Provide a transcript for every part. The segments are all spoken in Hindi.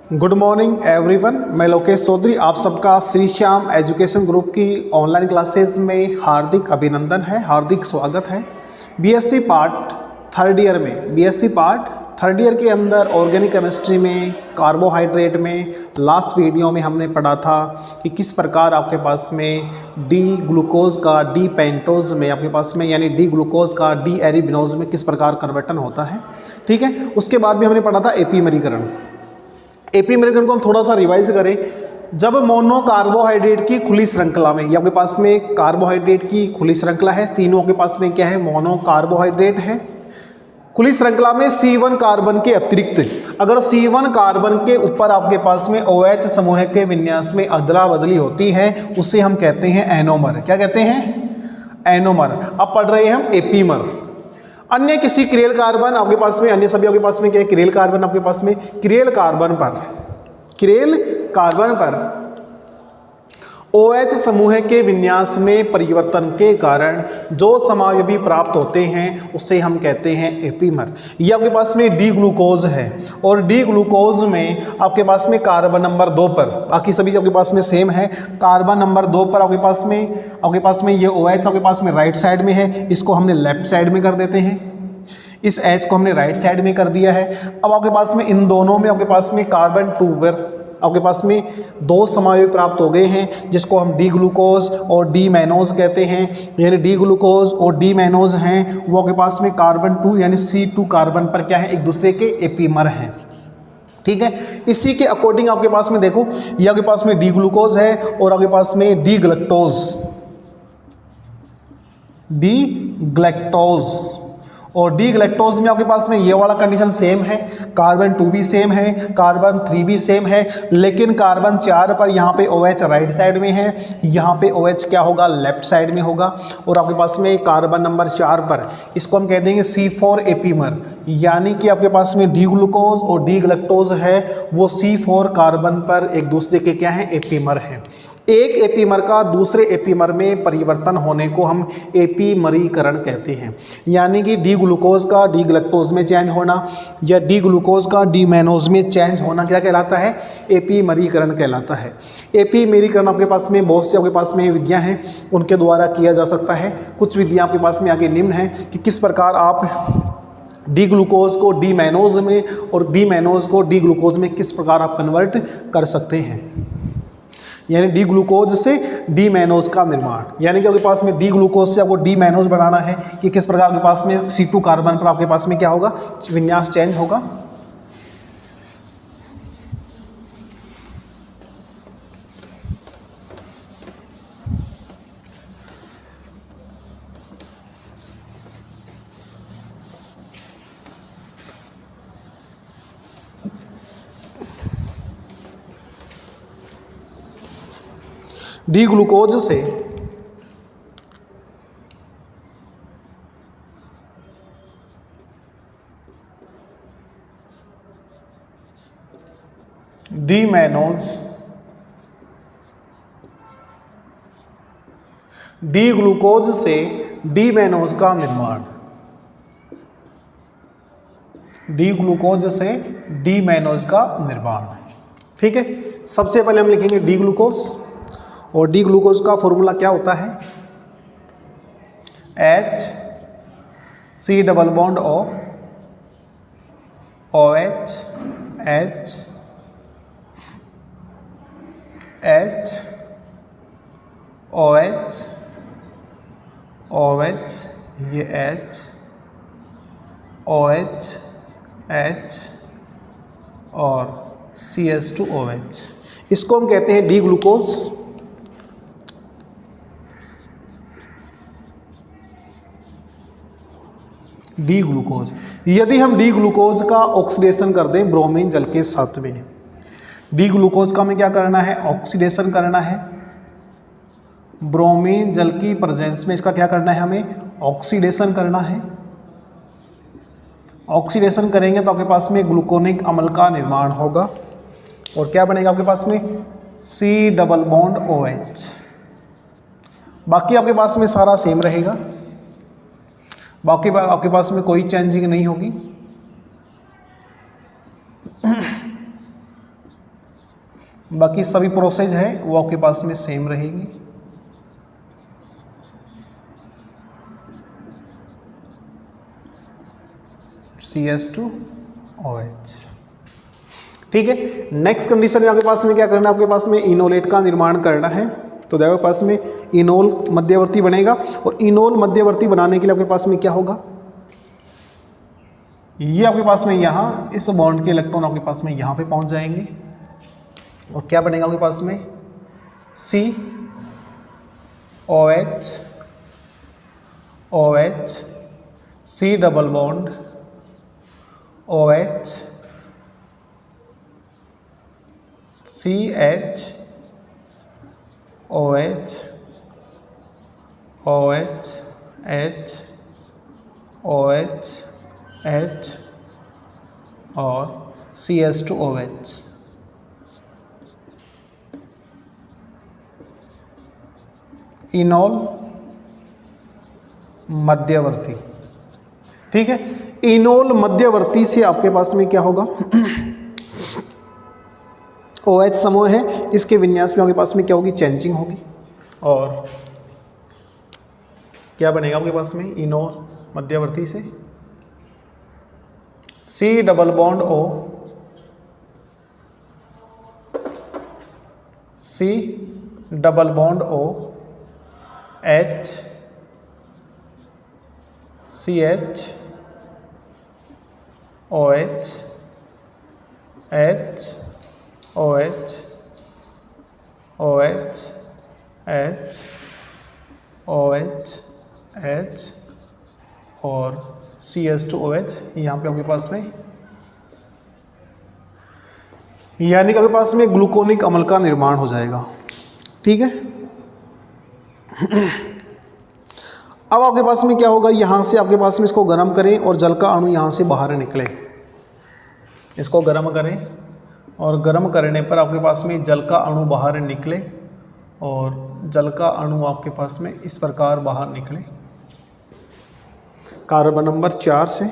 गुड मॉर्निंग एवरीवन, मैं लोकेश चौधरी आप सबका श्री श्याम एजुकेशन ग्रुप की ऑनलाइन क्लासेस में हार्दिक अभिनंदन है, हार्दिक स्वागत है। बीएससी पार्ट थर्ड ईयर में, बीएससी पार्ट थर्ड ईयर के अंदर ऑर्गेनिक केमिस्ट्री में कार्बोहाइड्रेट में लास्ट वीडियो में हमने पढ़ा था कि किस प्रकार आपके पास में डी ग्लूकोज का डी पेंटोज में आपके पास में यानी डी ग्लूकोज का डी एरिबिनोज में किस प्रकार कन्वर्टन होता है। ठीक है, उसके बाद भी हमने पढ़ा था एपीमेरीकरण। एपीमेरीकरण को हम थोड़ा सा रिवाइज करें। जब मोनो कार्बोहाइड्रेट की खुली श्रृंखला में, ये आपके पास में कार्बोहाइड्रेट की खुली श्रृंखला है, तीनों के पास में क्या है, मोनो कार्बोहाइड्रेट है। खुली श्रृंखला में C1 कार्बन के अतिरिक्त अगर C1 कार्बन के ऊपर आपके पास में OH समूह के विन्यास में अदला बदली होती है उसे हम कहते हैं एनोमर। क्या कहते हैं? एनोमर। अब पढ़ रहे हैं हम एपीमर। अन्य किसी क्रियल कार्बन आपके पास में, अन्य सभी आपके पास में क्या है, क्रियल कार्बन आपके पास में, क्रियल कार्बन पर OH समूह के विन्यास में परिवर्तन के कारण जो समावयवी प्राप्त होते हैं उसे हम कहते हैं एपीमर। ये आपके पास में डी ग्लूकोज है और डी ग्लूकोज में आपके पास में कार्बन नंबर 2 पर, बाकी सभी आपके पास में सेम है, कार्बन नंबर 2 पर आपके पास में ये OH आपके पास में राइट साइड में है, इसको हमने लेफ्ट साइड में कर देते हैं, इस H को हमने राइट साइड में कर दिया है। अब आपके पास में इन दोनों में आपके पास में कार्बन 2 पर आपके पास में दो समावयव प्राप्त हो गए हैं जिसको हम डी ग्लूकोज और डी मैनोज कहते हैं। यानी डी ग्लूकोज और डी मैनोज हैं वो आपके पास में कार्बन 2 यानी C2 कार्बन पर क्या है, एक दूसरे के एपीमर हैं। ठीक है, इसी के अकॉर्डिंग आपके पास में देखो, ये आपके पास में डी ग्लूकोज है और आपके पास में डी ग्लैक्टोज और डी ग्लैक्टोज में आपके पास में ये वाला कंडीशन सेम है, कार्बन 2 भी सेम है, कार्बन 3 भी सेम है, लेकिन कार्बन 4 पर यहाँ पे OH राइट साइड में है, यहाँ पे OH क्या होगा, लेफ्ट साइड में होगा। और आपके पास में कार्बन नंबर 4 पर इसको हम कह देंगे C4 एपीमर, यानी कि आपके पास में डी ग्लूकोज और डी ग्लैक्टोज है वो C4 कार्बन पर एक दूसरे के क्या है, एपीमर हैं। एक एपीमर का दूसरे एपीमर में परिवर्तन होने को हम एपीमरीकरण कहते हैं। यानी कि डी ग्लूकोज का डी ग्लैक्टोज में चेंज होना या डी ग्लूकोज का डी मैनोज में चेंज होना क्या कहलाता है, एपीमरीकरण कहलाता है। एपीमरीकरण आपके पास में बहुत सी आपके पास में विधियां हैं, उनके द्वारा किया जा सकता है। कुछ विधियां आपके पास में आगे निम्न हैं कि किस प्रकार आप डी ग्लूकोज को डी मैनोज में और डी मैनोज को डी ग्लूकोज में किस प्रकार आप कन्वर्ट कर सकते हैं। यानी डी ग्लूकोज से डी मैनोज का निर्माण, यानी कि आपके पास में डी ग्लूकोज से आपको डी मैनोज बनाना है कि किस प्रकार आपके पास में C2 कार्बन पर आपके पास में क्या होगा, विन्यास चेंज होगा। डी ग्लूकोज से डी मैनोज, डी ग्लूकोज से डी मैनोज का निर्माण, डी ग्लूकोज से डी मैनोज का निर्माण। ठीक है, सबसे पहले हम लिखेंगे डी ग्लूकोज और डी ग्लूकोज का फॉर्मूला क्या होता है, HC double bond O OH H H OH OH ये H OH H और CH2OH, इसको हम कहते हैं डी ग्लूकोज। डी ग्लूकोज, यदि हम डी ग्लूकोज का ऑक्सीडेशन कर दें ब्रोमीन जल के साथ में, डी ग्लूकोज का हमें क्या करना है, ऑक्सीडेशन करना है। ब्रोमीन जल की प्रेजेंस में इसका क्या करना है, हमें ऑक्सीडेशन करना है। ऑक्सीडेशन करेंगे तो आपके पास में ग्लूकोनिक अम्ल का निर्माण होगा और क्या बनेगा आपके पास में, C डबल बॉन्ड OH। बाकी आपके पास में सारा सेम रहेगा, बाकी आपके पास में कोई चेंजिंग नहीं होगी। बाकी सभी प्रोसेस है वो आपके पास में सेम रहेगी। CH2OH। ठीक है, नेक्स्ट कंडीशन में आपके पास में क्या करना है, आपके पास में इनोलेट का निर्माण करना है। तो देखो पास में इनोल मध्यवर्ती बनेगा, और इनोल मध्यवर्ती बनाने के लिए आपके पास में क्या होगा, ये आपके पास में यहाँ इस बॉन्ड के इलेक्ट्रॉन आपके पास में यहाँ पे पहुँच जाएंगे, और क्या बनेगा आपके पास में COH OH C double bond OH CH OH OH H OH H और CH2OH। इनोल मध्यवर्ती। ठीक है, इनोल मध्यवर्ती से आपके पास में क्या होगा, OH समूह है, इसके विन्यास में आपके पास में क्या होगी, चेंजिंग होगी, और क्या बनेगा आपके पास में इनोल मध्यवर्ती से C double bond O C double bond O H CH OH H OH OH H OH H और CH2OH यहाँ पे आपके पास में, यानी कि आपके पास में ग्लूकोनिक अम्ल का निर्माण हो जाएगा। ठीक है, अब आपके पास में क्या होगा, यहाँ से आपके पास में इसको गर्म करें और जल का अणु यहाँ से बाहर निकले। इसको गर्म करें और गर्म करने पर आपके पास में जल का अणु बाहर निकले, और जल का अणु आपके पास में इस प्रकार बाहर निकले कार्बन नंबर 4 से,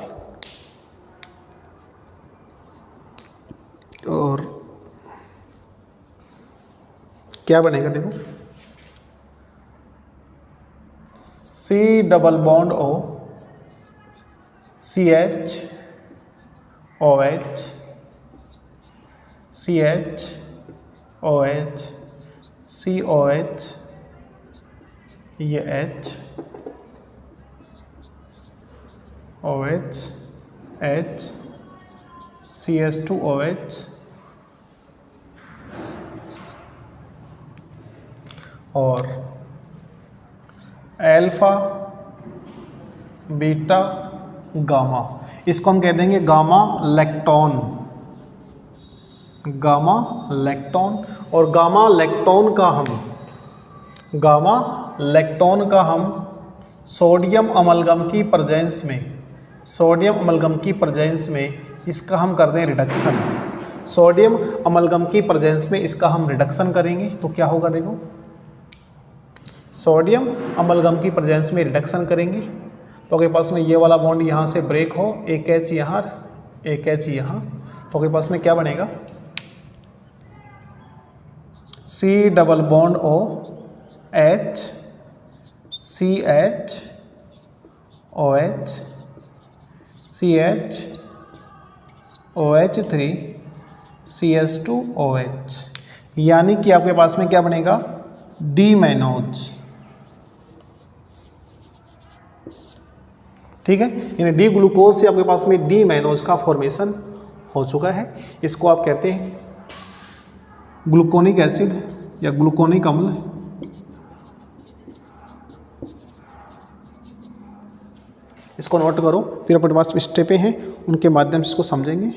और क्या बनेगा देखो, C double bond O CH OH CH OH COH, ये H OH H CH2OH और अल्फा बीटा गामा, इसको हम कह देंगे गामा लैक्टोन। गामा लैक्टोन, और गामा लैक्टोन का हम सोडियम अमलगम की प्रेजेंस में इसका हम कर दें रिडक्शन। सोडियम अमलगम की प्रेजेंस में इसका हम रिडक्शन करेंगे तो क्या होगा देखो, सोडियम अमलगम की प्रेजेंस में रिडक्शन करेंगे तो आपके पास में ये वाला बॉन्ड यहाँ से ब्रेक हो, एक H यहाँ, एक H यहाँ, तो आपके पास में क्या बनेगा, C double bond O H CH OH CH OH3 CH2OH, यानी कि आपके पास में क्या बनेगा, डी मैनोज। ठीक है, यानी डी ग्लूकोज से आपके पास में डी मैनोज का फॉर्मेशन हो चुका है। इसको आप कहते हैं ग्लूकोनिक एसिड या ग्लूकोनिक अम्ल। इसको नोट करो, फिर अपने पास स्टेपें हैं उनके माध्यम से इसको समझेंगे।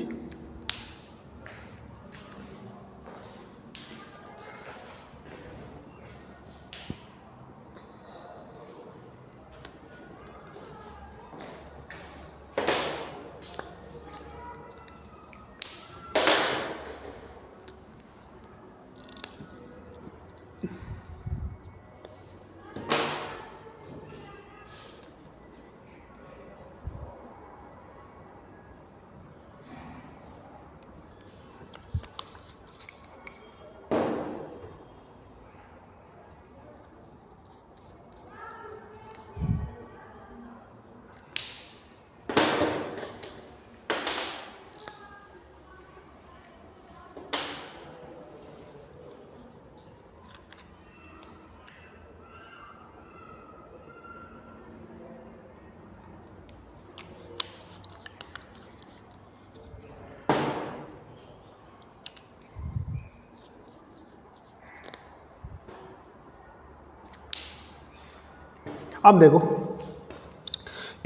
अब देखो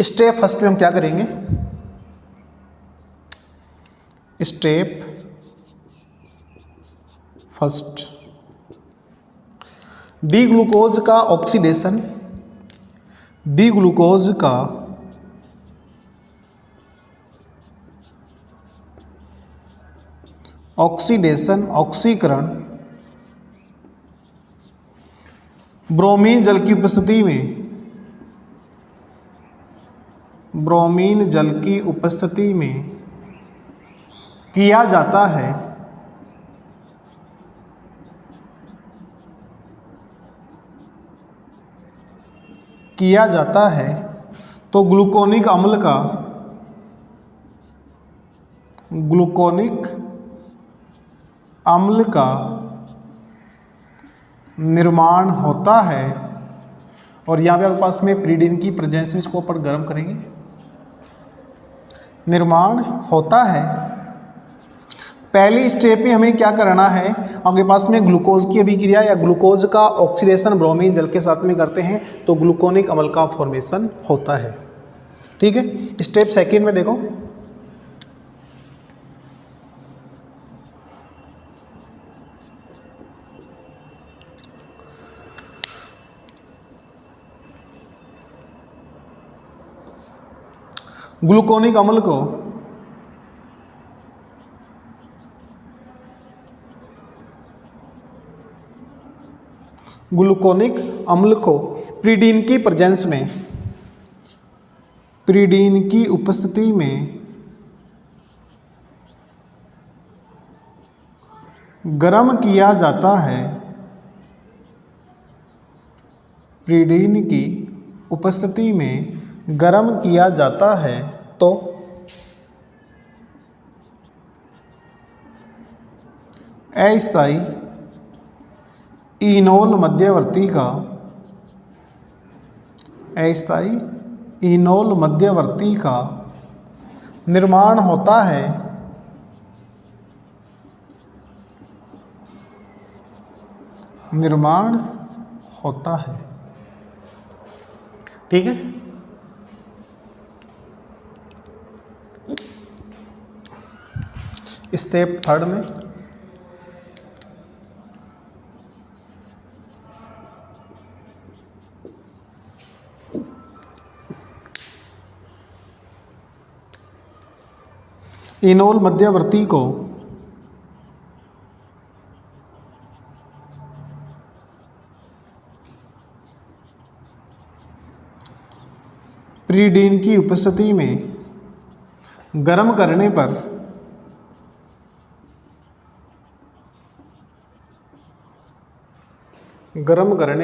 स्टेप फर्स्ट में हम क्या करेंगे, स्टेप फर्स्ट डी ग्लूकोज का ऑक्सीडेशन, डी ग्लूकोज का ऑक्सीडेशन, ऑक्सीकरण ब्रोमीन जल की उपस्थिति में, ब्रोमीन जल की उपस्थिति में किया जाता है, किया जाता है तो ग्लूकोनिक अम्ल का, ग्लूकोनिक अम्ल का निर्माण होता है। और यहाँ पे आपके पास में प्रीडिन की प्रेजेंस में इसको अपन गर्म करेंगे, निर्माण होता है। पहली स्टेप में हमें क्या करना है, आपके पास में ग्लूकोज की अभिक्रिया या ग्लूकोज का ऑक्सीडेशन ब्रोमीन जल के साथ में करते हैं तो ग्लूकोनिक अम्ल का फॉर्मेशन होता है। ठीक है, स्टेप सेकेंड में देखो, ग्लूकोनिक अम्ल को ग्लूकोनिक अम्ल को प्रीडीन की प्रेजेंस में, प्रीडीन की उपस्थिति में गर्म किया जाता है, प्रीडीन की उपस्थिति में गर्म किया जाता है तो अस्थायी इनोल मध्यवर्ती का, अस्थायी इनोल मध्यवर्ती का निर्माण होता है, निर्माण होता है। ठीक है, स्टेप थर्ड में इनोल मध्यवर्ती को प्रीडीन की उपस्थिति में गर्म करने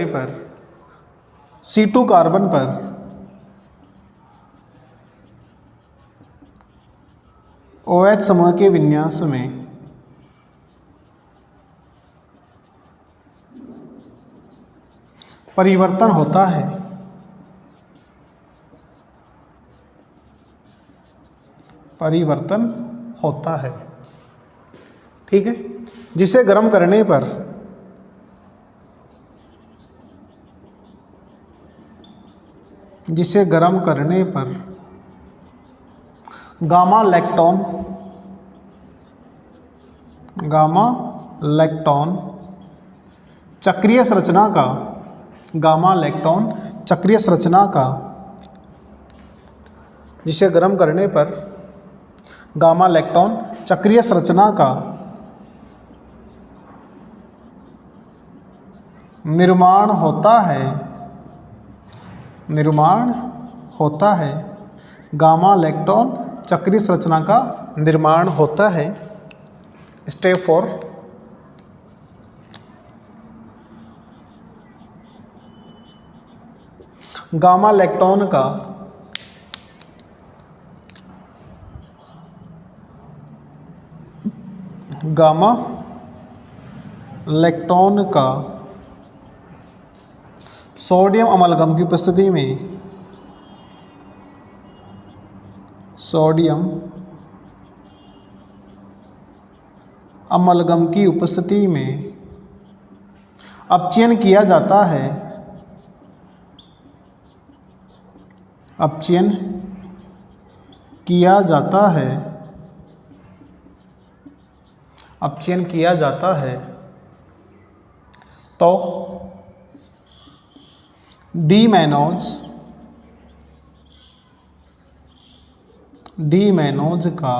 पर C2 कार्बन पर OH समूह के विन्यास में परिवर्तन होता है, परिवर्तन होता है। ठीक है, जिसे गर्म करने पर गामा लैक्टोन चक्रीय संरचना का, गामा लैक्टोन चक्रीय संरचना का, जिसे गर्म करने पर गामा लैक्टोन चक्रीय संरचना का निर्माण होता है, निर्माण होता है, गामा लैक्टोन चक्रीय संरचना का निर्माण होता है। स्टेप 4 गामा लैक्टोन का सोडियम अमलगम की उपस्थिति में, सोडियम अमलगम की उपस्थिति में अपचयन किया जाता है, अपचयन किया जाता है, अपचयन किया जाता है तो डीमैनोज का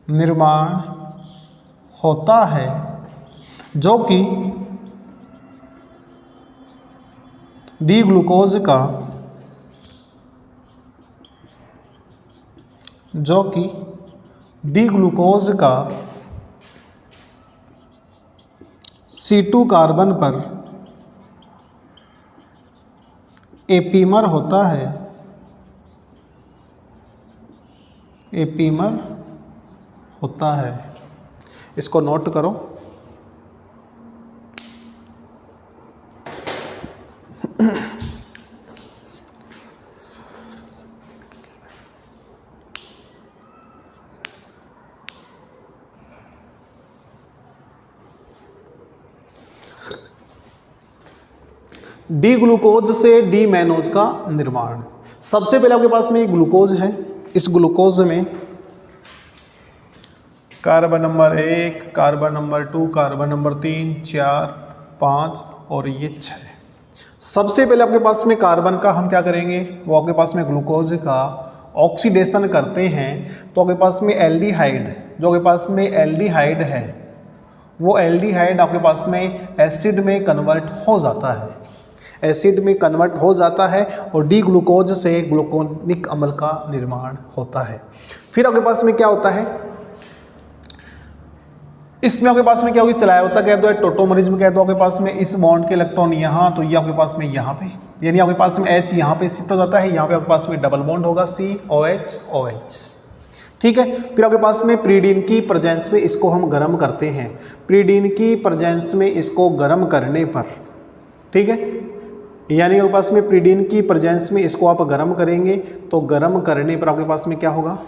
निर्माण होता है, जो कि डी ग्लूकोज का C2 कार्बन पर एपीमर होता है, एपीमर होता है। इसको नोट करो। डी ग्लूकोज से डीमैनोज का निर्माण। सबसे पहले आपके पास में एक ग्लूकोज है। इस ग्लूकोज में carbon number 1, carbon number 2, carbon number 3, 4, 5 और ये 6। सबसे पहले आपके पास में कार्बन का हम क्या करेंगे, वो आपके पास में ग्लूकोज का ऑक्सीडेशन करते हैं तो आपके पास में एल्डिहाइड, जो आपके पास में एल्डिहाइड है वो एल्डिहाइड आपके पास में एसिड में कन्वर्ट हो जाता है, एसिड में कन्वर्ट हो जाता है और डी ग्लूकोज से ग्लूकोनिक अम्ल का निर्माण होता है। फिर आपके पास में क्या होता है, इसमें आपके पास में क्या होगी, चलाया होता कह दो, टोटोमरिज्म में कह दो, आपके पास में इस बॉन्ड के इलेक्ट्रॉन यहाँ, तो ये आपके पास में यहाँ पे, यानी आपके पास में H यहाँ पे शिफ्ट हो जाता है, यहाँ पे आपके पास में डबल बॉन्ड होगा COH OH। ठीक है। फिर आपके पास में प्रीडीन की प्रेजेंस में इसको हम गर्म करते हैं, प्रीडीन की प्रेजेंस में इसको गर्म करने पर, ठीक है, यानी आपके पास में प्रीडीन की प्रेजेंस में इसको आप गर्म करेंगे तो गर्म करने पर आपके पास में क्या होगा,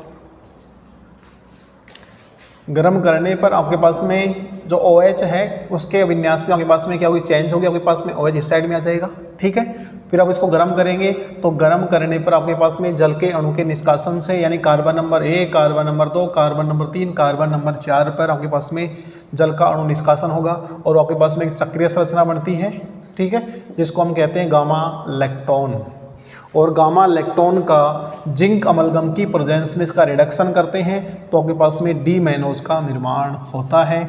गर्म करने पर आपके पास में जो OH है उसके विन्यास में आपके पास में क्या होगी, चेंज होगी, आपके पास में OH इस साइड में आ जाएगा। ठीक है। फिर आप इसको गर्म करेंगे तो गर्म करने पर आपके पास में जल के अणु के निष्कासन से, यानी carbon number 1, carbon number 2, carbon number 3, carbon number 4 पर आपके पास में जल का अणु निष्कासन होगा और आपके पास में एक चक्रीय संरचना बनती है। ठीक है, जिसको हम कहते हैं गामा लैक्टोन। और गामा लैक्टोन का जिंक अमलगम की प्रेजेंस में इसका रिडक्शन करते हैं तो आपके पास में डीमैनोज का निर्माण होता है।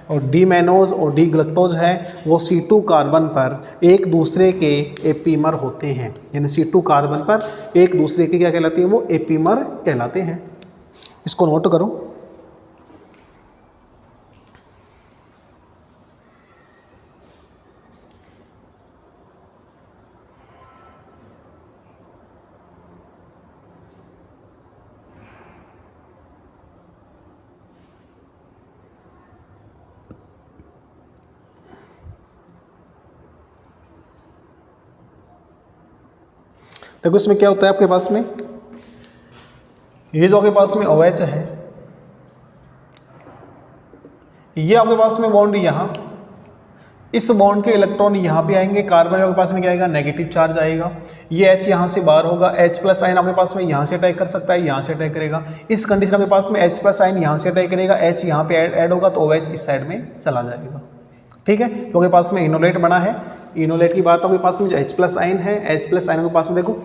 और डीमैनोज और डी ग्लूकोज है वो C2 कार्बन पर एक दूसरे के एपीमर होते हैं, यानी C2 कार्बन पर एक दूसरे के क्या कहलाते हैं, वो एपीमर कहलाते हैं। इसको नोट करो। देखो इसमें क्या होता है आपके पास में, ये जो आपके पास में OH है, ये आपके पास में बॉन्ड यहाँ, इस बॉन्ड के इलेक्ट्रॉन यहाँ पे आएंगे, कार्बन आपके पास में क्या आएगा, नेगेटिव चार्ज आएगा। ये H यहाँ से बाहर होगा, H+ आयन आपके पास में यहाँ से अटैक कर सकता है, यहाँ से अटैक करेगा। इस कंडीशन आपके पास में H+ आयन यहाँ से अटैक करेगा, H यहाँ पे ऐड होगा तो OH इस साइड में चला जाएगा। ठीक है, तो आपके पास में इनोलेट बना है। इनोलेट की बात आपके पास में जो H+ आयन है, H+ आयन के पास में देखो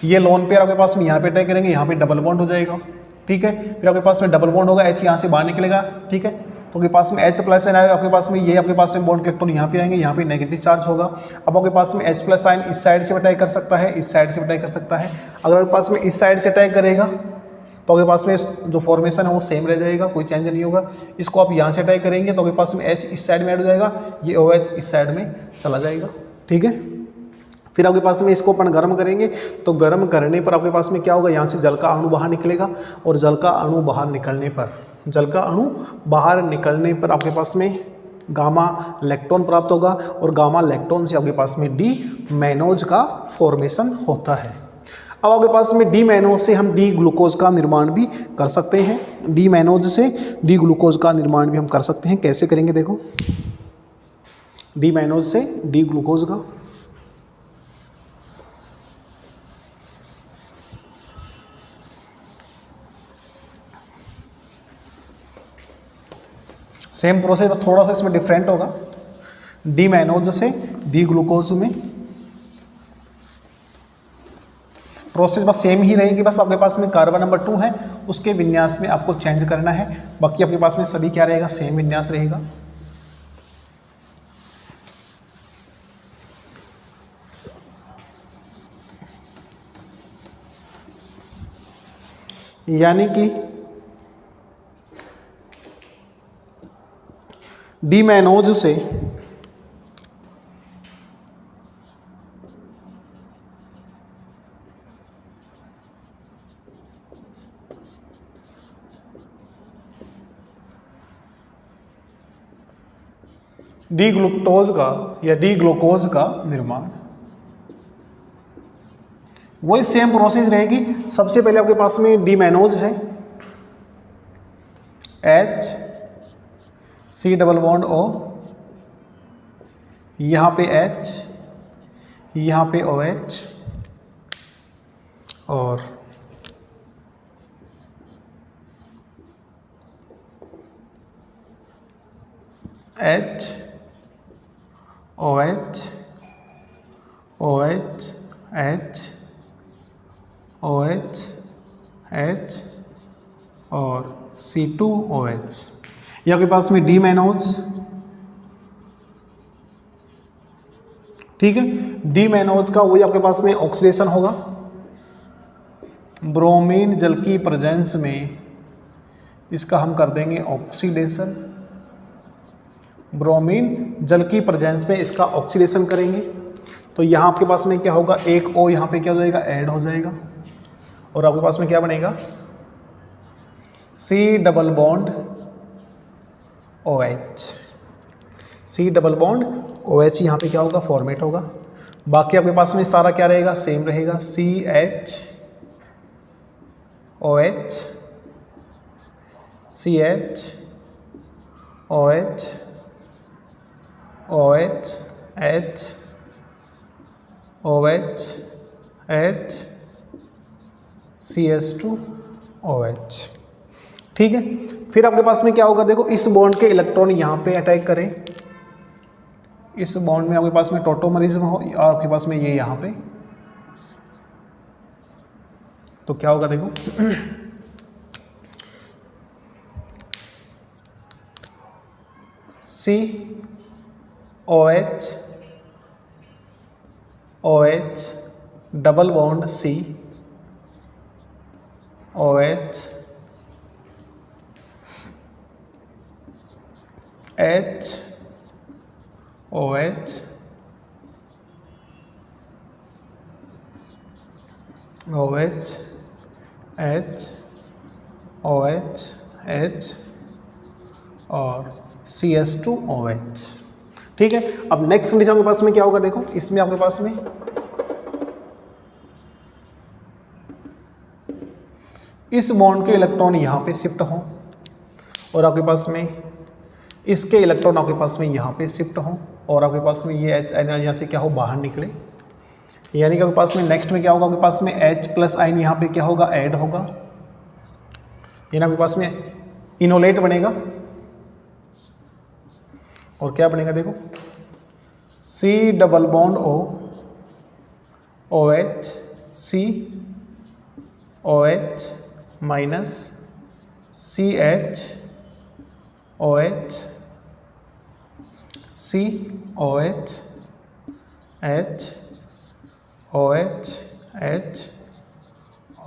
ये लोन पेयर आपके पास में यहाँ पे अटैक करेंगे, यहाँ पे डबल बॉन्ड हो जाएगा। ठीक है, फिर आपके पास में डबल बॉन्ड होगा, H यहाँ से बाहर निकलेगा। ठीक है, तो आपके पास में H+ आयन आएगा, आपके पास में ये आपके पास में बॉन्ड इलेक्ट्रॉन यहाँ पे आएंगे, यहाँ पे नेगेटिव चार्ज होगा। अब आपके पास में H+ आयन इस साइड से अटैक कर सकता है, इस साइड से अटैक कर सकता है। अगर आपके पास में इस साइड से अटैक करेगा तो आपके पास में जो फॉर्मेशन है वो सेम रह जाएगा, कोई चेंज नहीं होगा। इसको आप यहाँ से अटैक करेंगे तो आपके पास में H इस साइड में ऐड हो जाएगा, ये OH इस साइड में चला जाएगा। ठीक है, फिर आपके पास में इसको अपन गर्म करेंगे तो गर्म करने पर आपके पास में क्या होगा, यहाँ से जल का अणु बाहर निकलेगा और जल का अणु बाहर निकलने पर आपके पास में गामा लैक्टोन प्राप्त होगा और गामा लैक्टोन से आपके पास में डीमैनोज का फॉर्मेशन होता है। अब आपके पास में डीमैनोज से हम डी ग्लूकोज का निर्माण भी कर सकते हैं। डीमैनोज से डी ग्लूकोज का निर्माण भी हम कर सकते हैं। कैसे करेंगे देखो, डीमैनोज से डी ग्लूकोज का, सेम प्रोसेस थोड़ा सा इसमें डिफरेंट होगा, डी मैनोज से डी ग्लूकोज में प्रोसेस बस सेम ही रहेगी, बस आपके पास में कार्बन नंबर 2 है, उसके विन्यास में आपको चेंज करना है, बाकी आपके पास में सभी क्या रहेगा, सेम विन्यास रहेगा। यानी कि डी मैनोज से डी ग्लूकोज का या डी ग्लूकोज का निर्माण, वही सेम प्रोसेस रहेगी। सबसे पहले आपके पास में डी मैनोज है, H C double bond O, यहाँ पे H, यहाँ पे OH और H OH OH H OH H और C2OH। ये आपके पास में डी मैनोज, ठीक है। डी मैनोज का वही आपके पास में ऑक्सीडेशन होगा, ब्रोमीन जल की प्रेजेंस में इसका हम कर देंगे ऑक्सीडेशन, ब्रोमीन जल की प्रेजेंस में इसका ऑक्सीडेशन करेंगे, तो यहाँ आपके पास में क्या होगा, एक O यहाँ पे क्या हो जाएगा, ऐड हो जाएगा, और आपके पास में क्या बनेगा, C double bond OH, C double bond OH यहाँ पे क्या होगा, फॉर्मेट होगा। बाकी आपके पास में सारा क्या रहेगा, सेम रहेगा, CH OH CH OH OH H OH H CS2OH, ठीक है। फिर आपके पास में क्या होगा, देखो इस बॉन्ड के इलेक्ट्रॉन यहाँ पे अटैक करें, इस बॉन्ड में आपके पास में टॉटोमरिज्म हो और आपके पास में ये यहाँ पे, तो क्या होगा देखो COH OH double bond C OH H OH OH H OH H और CS2OH, ठीक है। अब नेक्स्ट कंडीशन आपके पास में क्या होगा, देखो इसमें आपके पास में इस बॉन्ड के इलेक्ट्रॉन यहाँ पे शिफ्ट हों और आपके पास में इसके इलेक्ट्रॉन आपके पास में यहाँ पे शिफ्ट हों और आपके पास में ये H यहाँ से क्या हो, बाहर निकले, यानी कि आपके पास में नेक्स्ट में क्या होगा, आपके पास में H प्लस आइन यहाँ पे क्या होगा, ऐड होगा, यानी आपके पास में इनोलेट बनेगा और क्या बनेगा, देखो C double bond O OH C OH minus CH OH C OH H OH H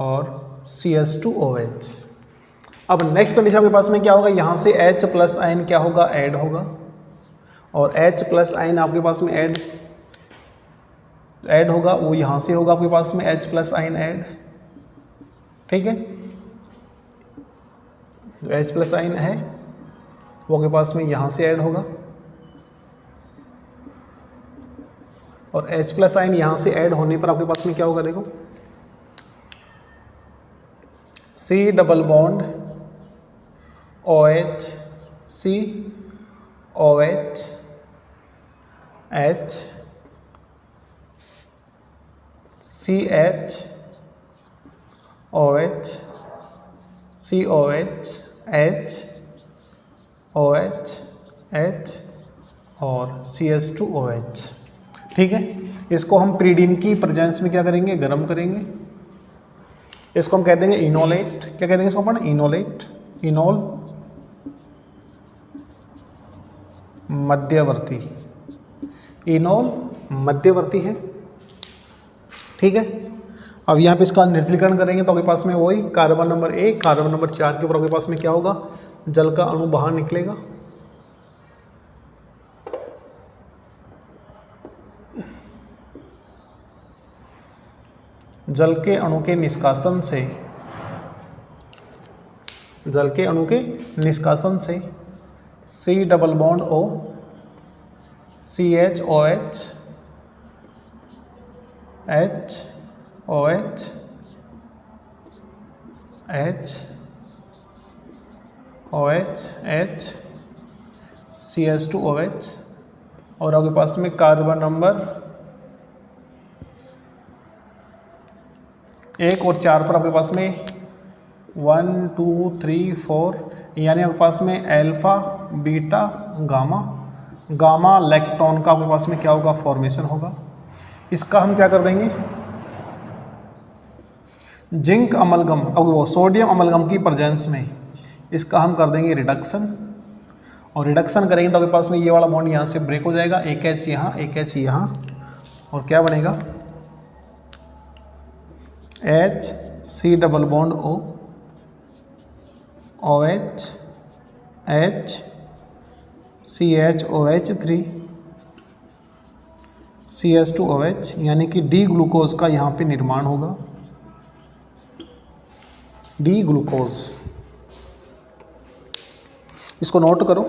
और CS2OH। अब नेक्स्ट कंडीशन आपके पास में क्या होगा, यहाँ से H प्लस आइन क्या होगा, ऐड होगा, और H प्लस आइन आपके पास में ऐड होगा, वो यहाँ से होगा आपके पास में H प्लस आइन ऐड, ठीक है। जो H प्लस आइन है वो आपके पास में यहाँ से ऐड होगा और H प्लस आइन यहाँ से ऐड होने पर आपके पास में क्या होगा, देखो C double bond OH C OH H CH OH COH H OH H और CH2OH। ठीक है, इसको हम प्रीडीन की प्रेजेंस में क्या करेंगे, गर्म करेंगे। इसको हम कह देंगे इनोलेट। क्या कह देंगे इसको अपन, इनोलेट। इनोल मध्यवर्ती, इनोल मध्यवर्ती है। ठीक है, अब यहाँ पे इसका निर्जलीकरण करेंगे तो आपके पास में वही कार्बन नंबर 1, कार्बन नंबर 4 के ऊपर आपके पास में क्या होगा, जल का अणु बाहर निकलेगा। जल के अणु के निष्कासन से, जल के अणु के निष्कासन से C double bond O CHOH H OH H OH H CH2OH और आपके पास में कार्बन नंबर 1 और 4 पर आपके पास में 1 2 3 4 यानी आपके पास में alpha beta gamma, gamma lactone का आपके पास में क्या होगा, फॉर्मेशन होगा। इसका हम क्या कर देंगे, जिंक अमलगम, अब वो सोडियम अमलगम की प्रेजेंस में इसका हम कर देंगे रिडक्शन। और रिडक्शन करेंगे तो आपके पास में ये वाला बॉन्ड यहाँ से ब्रेक हो जाएगा, एक H यहाँ, एक H यहाँ, और क्या बनेगा, H C double bond O OH H CHOH3 CH2OH यानी कि डी ग्लूकोज का यहाँ पे निर्माण होगा, डी ग्लूकोज। इसको नोट करो।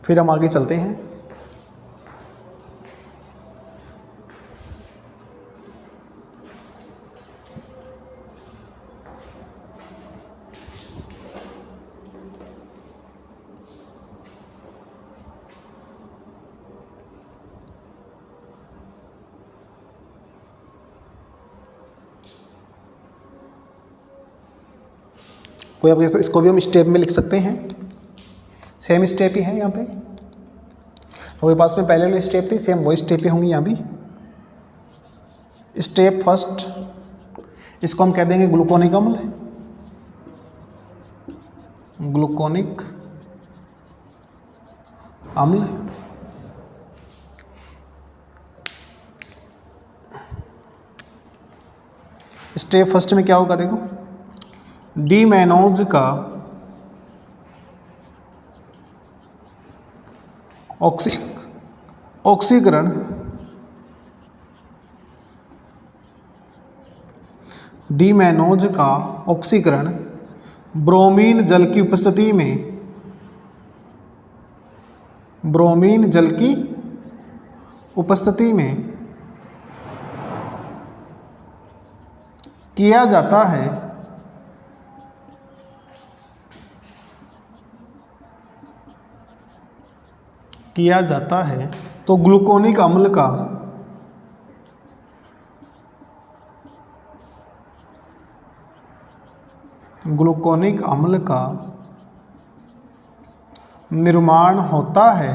फिर हम आगे चलते हैं। कोई अब इसको भी हम स्टेप में लिख सकते हैं, सेम स्टेप ही है यहाँ पे। तो पास में पहले वाली स्टेप थी, सेम वही स्टेप ही होंगी यहाँ भी। स्टेप फर्स्ट, इसको हम कह देंगे ग्लूकोनिक अम्ल, ग्लूकोनिक अम्ल। स्टेप फर्स्ट में क्या होगा, देखो डीमैनोज का ऑक्सीकरण डीमैनोज का ऑक्सीकरण ब्रोमीन जल की उपस्थिति में, ब्रोमीन जल की उपस्थिति में किया जाता है, किया जाता है तो ग्लूकोनिक अम्ल का ग्लूकोनिक अम्ल का निर्माण होता है,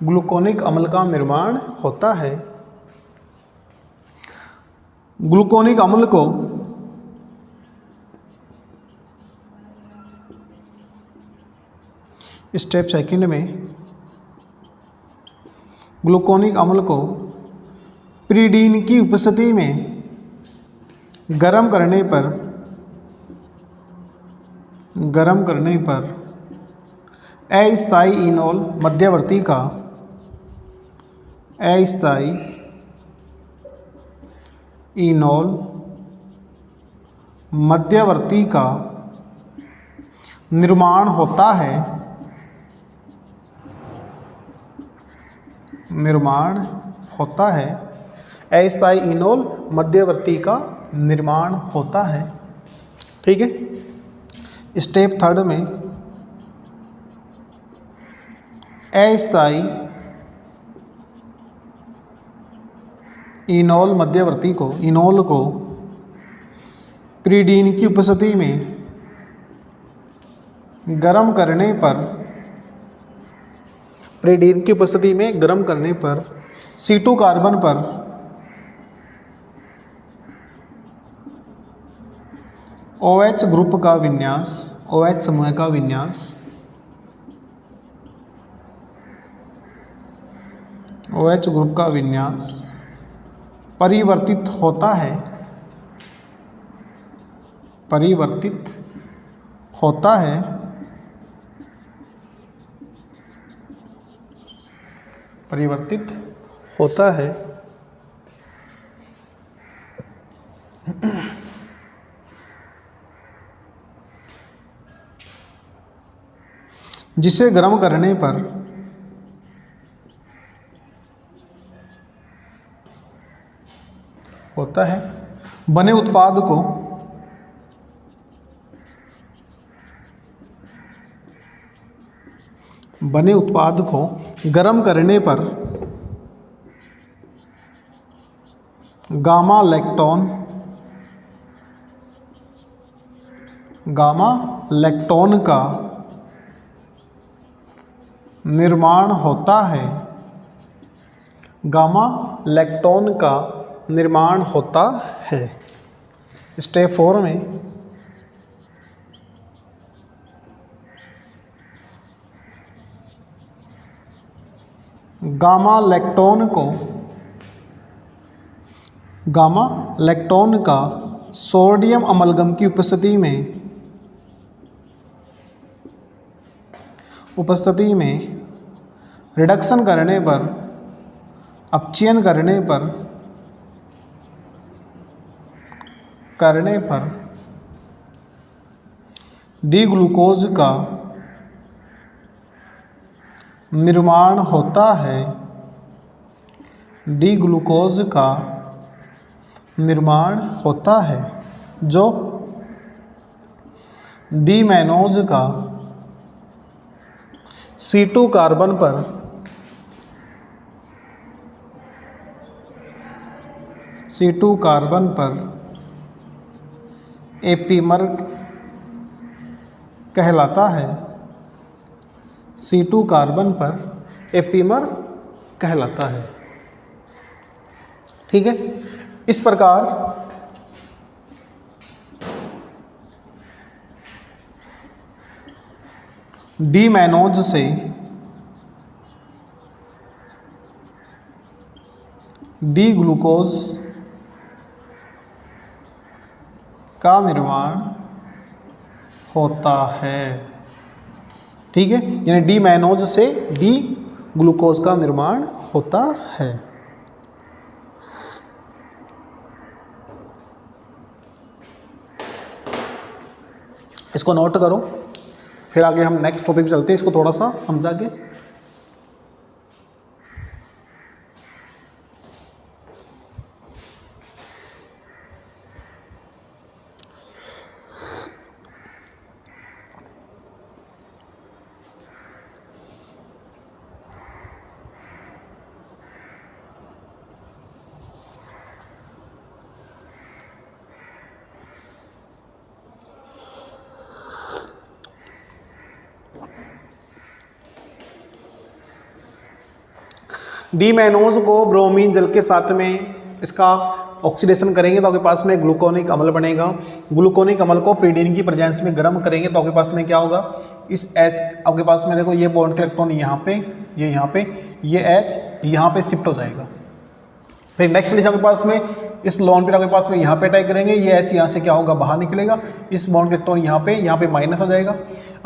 ग्लूकोनिक अम्ल का निर्माण होता है। ग्लूकोनिक अम्ल को स्टेप सेकंड में ग्लूकोनिक अम्ल को प्रीडीन की उपस्थिति में गर्म करने पर अस्थायी इनोल मध्यवर्ती का, अस्थायी इनोल मध्यवर्ती का निर्माण होता है, निर्माण होता है। अस्थायी इनोल मध्यवर्ती का निर्माण होता है। ठीक है, स्टेप थर्ड में अस्थायी इनोल मध्यवर्ती को, इनोल को प्रीडीन की उपस्थिति में गर्म करने पर, प्रीडीन की उपस्थिति में गर्म करने पर C2 कार्बन पर OH ग्रुप का विन्यास, OH समूह का विन्यास, OH ग्रुप का विन्यास परिवर्तित होता है, परिवर्तित होता है परिवर्तित होता है जिसे गर्म करने पर होता है बने उत्पाद को गर्म करने पर गामा लैक्टोन का निर्माण होता है, गामा लैक्टोन का निर्माण होता है। स्टेप 4 में गामा लैक्टोन का सोडियम अमलगम की उपस्थिति में रिडक्शन करने पर, अपचयन करने पर डी ग्लूकोज का निर्माण होता है, डी ग्लूकोज का निर्माण होता है जो डी मैनोज का C2 कार्बन पर एपीमर कहलाता है, C2 कार्बन पर एपीमर कहलाता है। ठीक है, इस प्रकार डी मैनोज से डी ग्लूकोज का निर्माण होता है। ठीक है, यानी डी मैनोज से डी ग्लूकोज का निर्माण होता है। इसको नोट करो, फिर आगे हम नेक्स्ट टॉपिक पे चलते हैं, इसको थोड़ा सा समझा के। डी मैनोज को ब्रोमीन जल के साथ में इसका ऑक्सीडेशन करेंगे तो आपके पास में ग्लूकोनिक अम्ल बनेगा। ग्लूकोनिक अम्ल को प्रीडीन की प्रेजेंस में गर्म करेंगे तो आपके पास में क्या होगा, इस H आपके पास में देखो, ये बॉन्ड के इलेक्ट्रॉन यहाँ पे, ये यहाँ पे, ये H यहाँ पे शिफ्ट हो जाएगा। फिर नेक्स्ट कंडीशन आपके पास में इस लोन पर आपके पास में यहाँ पे अटैक करेंगे, ये H यहाँ से क्या होगा, बाहर निकलेगा, इस बॉन्ड के इलेक्ट्रॉन यहाँ पे माइनस आ जाएगा।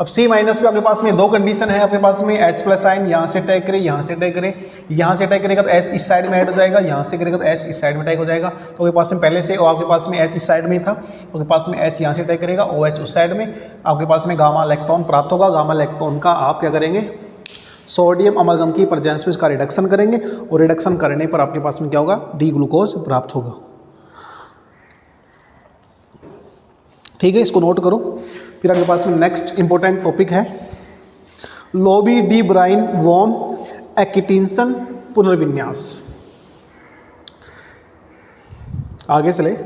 अब C माइनस पे आपके पास में दो कंडीशन है, आपके पास में H प्लस आयन यहाँ से अटैक करे, यहाँ से अटैक करे, यहाँ से अटैक करेगा तो H इस साइड में ऐड हो जाएगा, यहाँ से करेगा तो H इस साइड में अटैक हो जाएगा। तो आपके पास में पहले से आपके पास में H इस साइड में था, तो आपके पास में H यहाँ से अटैक करेगा, OH उस साइड में, आपके पास में गामा इलेक्ट्रॉन प्राप्त होगा। गामा इलेक्ट्रॉन का आप क्या करेंगे, सोडियम अमलगम की प्रेजेंस में इसका रिडक्शन करेंगे और रिडक्शन करने पर आपके पास में क्या होगा, डी ग्लूकोज प्राप्त होगा। ठीक है, इसको नोट करो। फिर आपके पास में नेक्स्ट इंपॉर्टेंट टॉपिक है लोबी डी ब्राइन वॉन एक्टिंसन पुनर्विन्यास। आगे चले।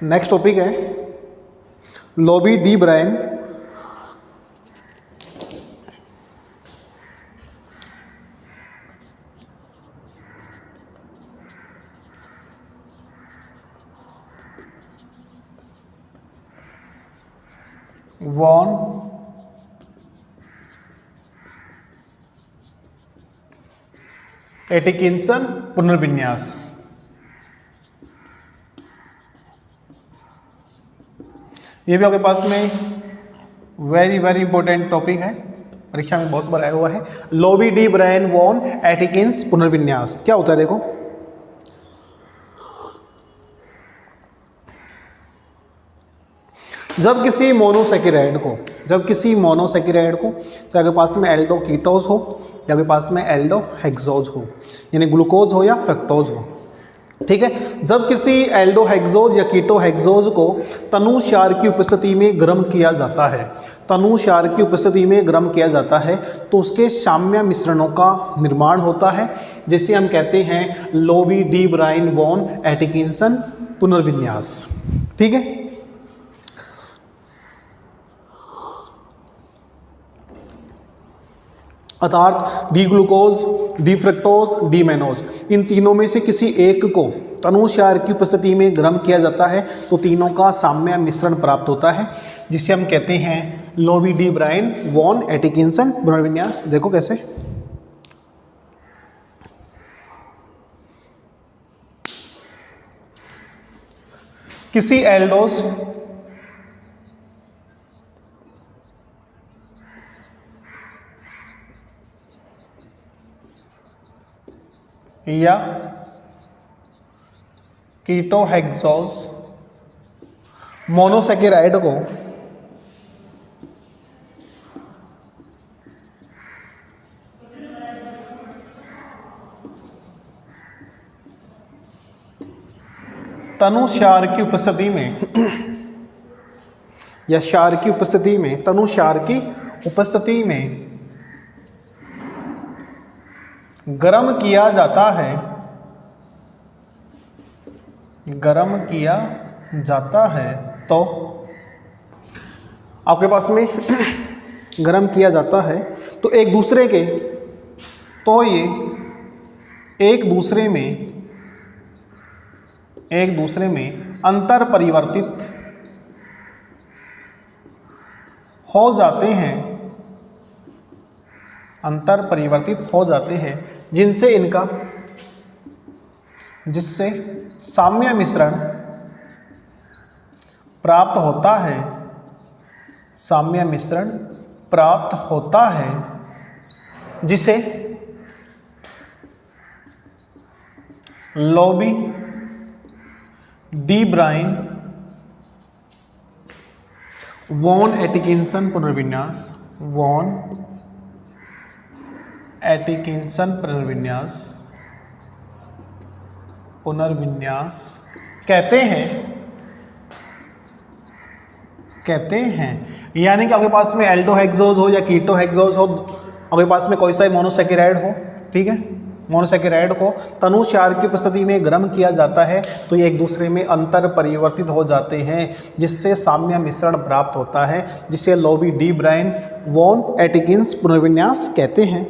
नेक्स्ट टॉपिक है lobby de Bruyn van Ekenstein पुनर्विन्यास। ये भी आपके पास में वेरी इंपॉर्टेंट टॉपिक है, परीक्षा में बहुत बार आया हुआ है। लोबी डी ब्रायन वॉन एटिकिंस पुनर्विन्यास क्या होता है देखो। जब किसी मोनोसेकेराइड को चाहे आपके पास में एल्डो कीटोज हो या आपके पास में एल्डो हेक्सोज हो, यानी ग्लूकोज हो या फ्रक्टोज हो, ठीक है। जब किसी एल्डो हेक्सोज या कीटो हेक्सोज को तनु क्षार की उपस्थिति में गर्म किया जाता है, तो उसके साम्य मिश्रणों का निर्माण होता है, जिसे हम कहते हैं Lobry de Bruyn van Ekenstein पुनर्विन्यास, ठीक है। अर्थात D glucose, D fructose, D mannose, इन तीनों में से किसी एक को तनु क्षार की उपस्थिति में गर्म किया जाता है तो तीनों का साम्य मिश्रण प्राप्त होता है, जिसे हम कहते हैं Lobry de Bruyn van Ekenstein पुनर्विन्यास। देखो कैसे। किसी एल्डोस या कीटो हेक्सोज मोनोसेकेराइड को तनु क्षार की उपस्थिति में या क्षार की उपस्थिति में, तनु क्षार की उपस्थिति में गरम किया जाता है, तो आपके पास में गरम किया जाता है तो ये एक दूसरे में अंतर परिवर्तित हो जाते हैं, जिससे साम्य मिश्रण प्राप्त होता है, जिसे lobby de Bruyn van Ekenstein पुनर्विन्यास कहते हैं। यानी कि आपके पास में एल्डो हेक्सोज हो या कीटो हेक्सोज हो, आपके पास में कोई सा मोनोसेकेराइड हो, ठीक है, मोनोसेकेराइड को तनु क्षार की उपस्थिति में गर्म किया जाता है तो ये एक दूसरे में अंतर परिवर्तित हो जाते हैं, जिससे साम्य मिश्रण प्राप्त होता है, जिसे लोबी डी ब्रायन वॉन एटिकिंस पुनर्विन्यास कहते हैं।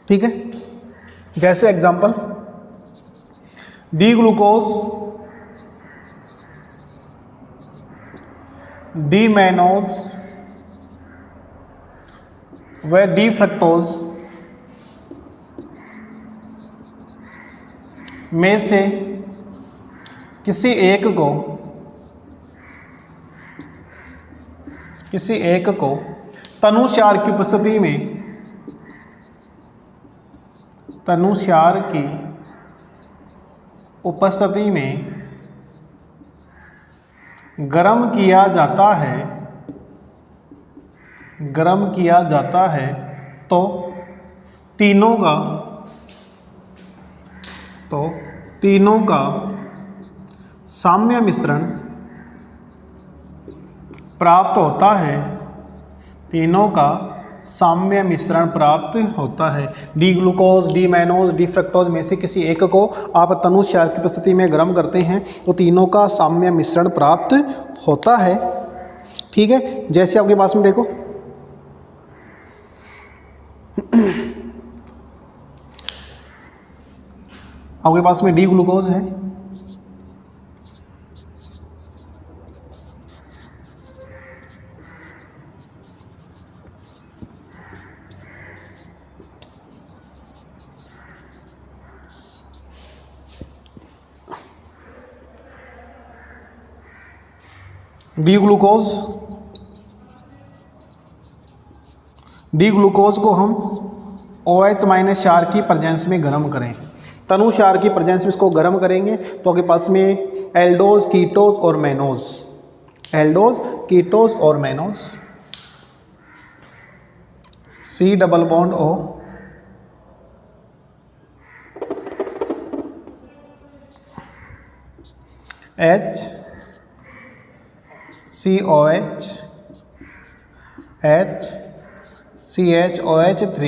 ठीक है, जैसे example D glucose, D mannose व डी फ्रक्टोज में से किसी एक को तनु क्षार की उपस्थिति में तनुक्षार की उपस्थिति में गर्म किया जाता है तो तीनों का साम्य मिश्रण प्राप्त होता है। तीनों का साम्य मिश्रण प्राप्त होता है। D glucose, D mannose, D fructose में से किसी एक को आप तनुक्षार की उपस्थिति में गर्म करते हैं तो तीनों का साम्य मिश्रण प्राप्त होता है। ठीक है, जैसे आपके पास में देखो आपके पास में डी ग्लूकोज है, डी ग्लूकोज को हम OH माइनस क्षार की प्रेजेंस में गर्म करें, तनु क्षार की प्रेजेंस में इसको गर्म करेंगे तो आपके पास में एल्डोज, कीटोज और मैनोज, एल्डोज, कीटोज और mannose, C double bond O, H, COH, H, CHOH3,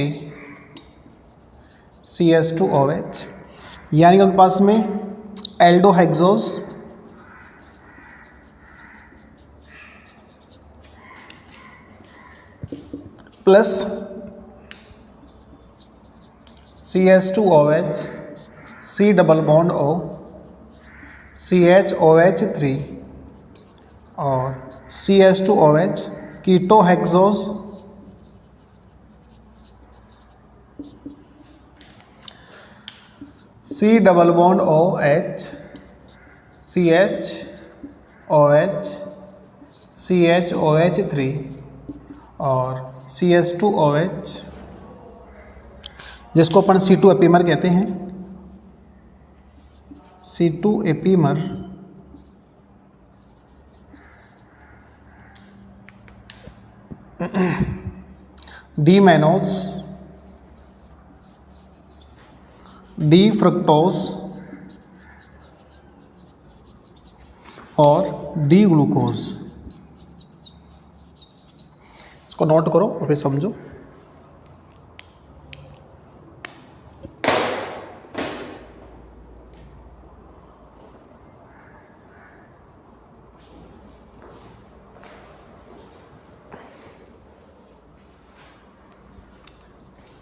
CS2OH, यानी कि आपके पास में aldohexose plus CS2OH, C double bond O, CHOH3 और CS2OH, कीटोहेक्सोज, C double bond OH, CHOH, CHOH3 और CS2OH, जिसको अपन C2 एपीमर कहते हैं, C2 epimer D mannose, D fructose और डी ग्लूकोज। इसको नोट करो और फिर समझो।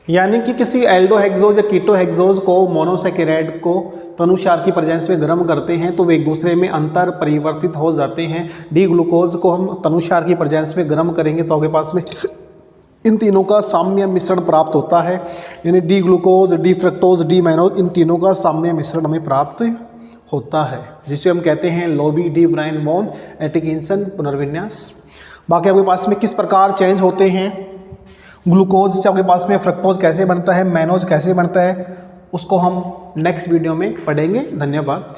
यानी कि किसी एल्डोहेक्सोज या कीटोहेक्सोज को मोनोसैकेराइड को तनुक्षार की प्रेजेंस में गर्म करते हैं तो वे एक दूसरे में अंतर परिवर्तित हो जाते हैं। डी ग्लूकोज को हम तनुक्षार की प्रेजेंस में गर्म करेंगे तो आपके पास में इन तीनों का साम्य मिश्रण प्राप्त होता है, यानी D glucose, D fructose, D mannose, इन तीनों का साम्य मिश्रण हमें प्राप्त होता है, जिसे हम कहते हैं लोबी डी ब्रायन बोन एटिकिंसन पुनर्विन्यास। बाकी आपके पास में किस प्रकार चेंज होते हैं, ग्लूकोज से आपके पास में फ्रक्टोज कैसे बनता है, मैनोज कैसे बनता है, उसको हम नेक्स्ट वीडियो में पढ़ेंगे। धन्यवाद।